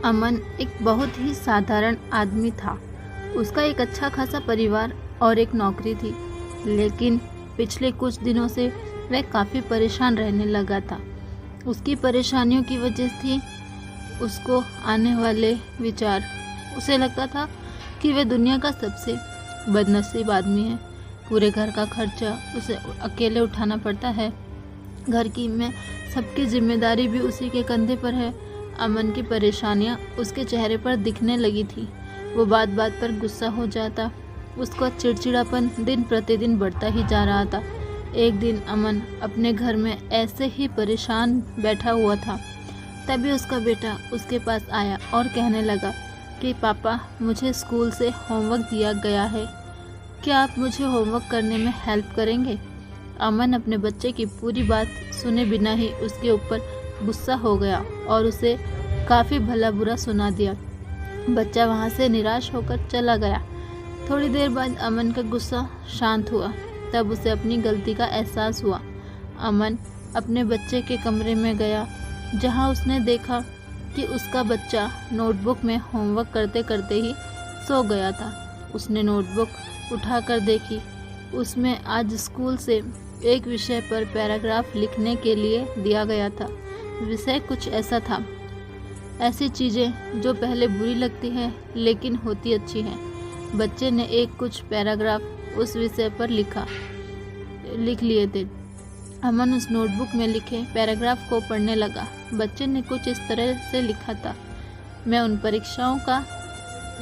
अमन एक बहुत ही साधारण आदमी था। उसका एक अच्छा खासा परिवार और एक नौकरी थी, लेकिन पिछले कुछ दिनों से वह काफ़ी परेशान रहने लगा था। उसकी परेशानियों की वजह थी उसको आने वाले विचार। उसे लगता था कि वह दुनिया का सबसे बदनसीब आदमी है। पूरे घर का खर्चा उसे अकेले उठाना पड़ता है। घर की में सबकी जिम्मेदारी भी उसी के कंधे पर है। अमन की परेशानियां उसके चेहरे पर दिखने लगी थी। वो बात बात पर गुस्सा हो जाता। उसका चिड़चिड़ापन दिन प्रतिदिन बढ़ता ही जा रहा था। एक दिन अमन अपने घर में ऐसे ही परेशान बैठा हुआ था, तभी उसका बेटा उसके पास आया और कहने लगा कि पापा, मुझे स्कूल से होमवर्क दिया गया है, क्या आप मुझे होमवर्क करने में हेल्प करेंगे? अमन अपने बच्चे की पूरी बात सुने बिना ही उसके ऊपर गुस्सा हो गया और उसे काफ़ी भला बुरा सुना दिया। बच्चा वहाँ से निराश होकर चला गया। थोड़ी देर बाद अमन का गुस्सा शांत हुआ, तब उसे अपनी गलती का एहसास हुआ। अमन अपने बच्चे के कमरे में गया, जहाँ उसने देखा कि उसका बच्चा नोटबुक में होमवर्क करते करते ही सो गया था। उसने नोटबुक उठाकर देखी। उसमें आज स्कूल से एक विषय पर पैराग्राफ लिखने के लिए दिया गया था। विषय कुछ ऐसा था, ऐसी चीज़ें जो पहले बुरी लगती हैं लेकिन होती अच्छी हैं। बच्चे ने एक कुछ पैराग्राफ उस विषय पर लिख लिए थे। अमन उस नोटबुक में लिखे पैराग्राफ को पढ़ने लगा। बच्चे ने कुछ इस तरह से लिखा था, मैं उन परीक्षाओं का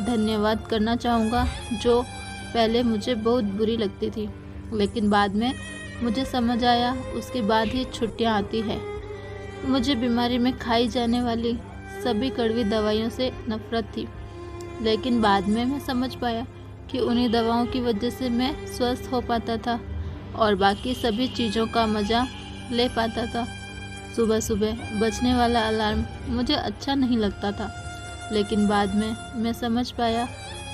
धन्यवाद करना चाहूँगा जो पहले मुझे बहुत बुरी लगती थी, लेकिन बाद में मुझे समझ आया उसके बाद ही छुट्टियाँ आती है। मुझे बीमारी में खाई जाने वाली सभी कड़वी दवाइयों से नफरत थी, लेकिन बाद में मैं समझ पाया कि उन्हीं दवाओं की वजह से मैं स्वस्थ हो पाता था और बाकी सभी चीज़ों का मज़ा ले पाता था। सुबह सुबह बजने वाला अलार्म मुझे अच्छा नहीं लगता था, लेकिन बाद में मैं समझ पाया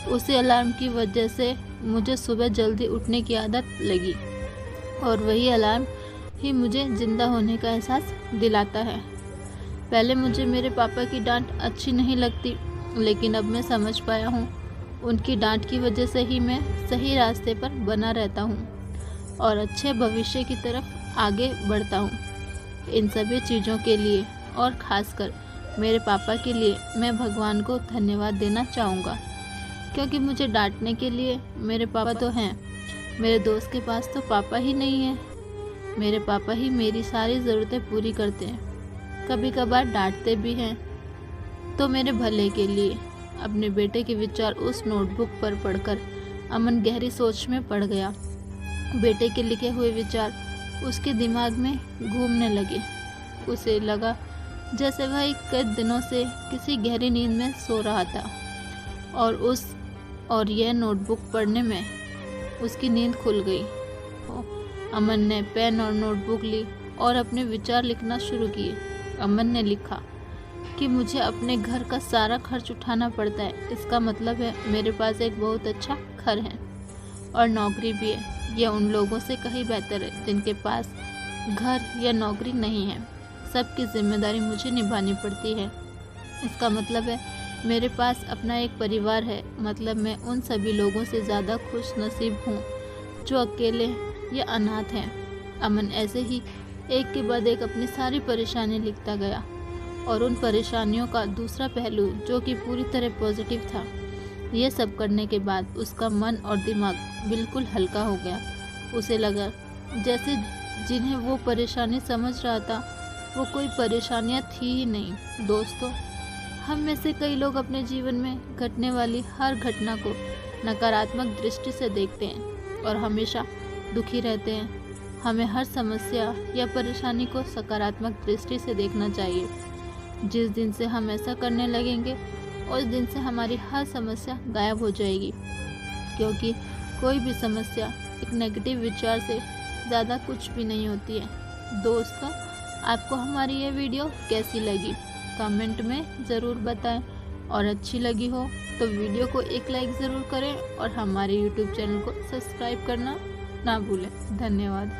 उसी अलार्म की वजह से मुझे सुबह जल्दी उठने की आदत लगी और वही अलार्म ही मुझे ज़िंदा होने का एहसास दिलाता है। पहले मुझे मेरे पापा की डांट अच्छी नहीं लगती, लेकिन अब मैं समझ पाया हूँ उनकी डांट की वजह से ही मैं सही रास्ते पर बना रहता हूँ और अच्छे भविष्य की तरफ आगे बढ़ता हूँ। इन सभी चीज़ों के लिए और ख़ासकर मेरे पापा के लिए मैं भगवान को धन्यवाद देना चाहूँगा, क्योंकि मुझे डांटने के लिए मेरे पापा तो हैं। मेरे दोस्त के पास तो पापा ही नहीं है। मेरे पापा ही मेरी सारी ज़रूरतें पूरी करते हैं, कभी कभार डांटते भी हैं, तो मेरे भले के लिए। अपने बेटे के विचार उस नोटबुक पर पढ़कर अमन गहरी सोच में पड़ गया। बेटे के लिखे हुए विचार उसके दिमाग में घूमने लगे। उसे लगा जैसे वह कई दिनों से किसी गहरी नींद में सो रहा था और यह नोटबुक पढ़ने में उसकी नींद खुल गई। अमन ने पेन और नोटबुक ली और अपने विचार लिखना शुरू किए। अमन ने लिखा कि मुझे अपने घर का सारा खर्च उठाना पड़ता है। इसका मतलब है मेरे पास एक बहुत अच्छा घर है और नौकरी भी है। यह उन लोगों से कहीं बेहतर है जिनके पास घर या नौकरी नहीं है। सबकी जिम्मेदारी मुझे निभानी पड़ती है। इसका मतलब है मेरे पास अपना एक परिवार है। मतलब मैं उन सभी लोगों से ज़्यादा खुश नसीब हूँ जो अकेले या अनाथ हैं। अमन ऐसे ही एक के बाद एक अपनी सारी परेशानी लिखता गया और उन परेशानियों का दूसरा पहलू जो कि पूरी तरह पॉजिटिव था। यह सब करने के बाद उसका मन और दिमाग बिल्कुल हल्का हो गया। उसे लगा जैसे जिन्हें वो परेशानी समझ रहा था वो कोई परेशानियाँ थी ही नहीं। दोस्तों, हम में से कई लोग अपने जीवन में घटने वाली हर घटना को नकारात्मक दृष्टि से देखते हैं और हमेशा दुखी रहते हैं। हमें हर समस्या या परेशानी को सकारात्मक दृष्टि से देखना चाहिए। जिस दिन से हम ऐसा करने लगेंगे उस दिन से हमारी हर समस्या गायब हो जाएगी, क्योंकि कोई भी समस्या एक नेगेटिव विचार से ज़्यादा कुछ भी नहीं होती है। दोस्तों, आपको हमारी ये वीडियो कैसी लगी कमेंट में ज़रूर बताएं और अच्छी लगी हो तो वीडियो को एक लाइक ज़रूर करें और हमारे YouTube चैनल को सब्सक्राइब करना ना भूलें। धन्यवाद।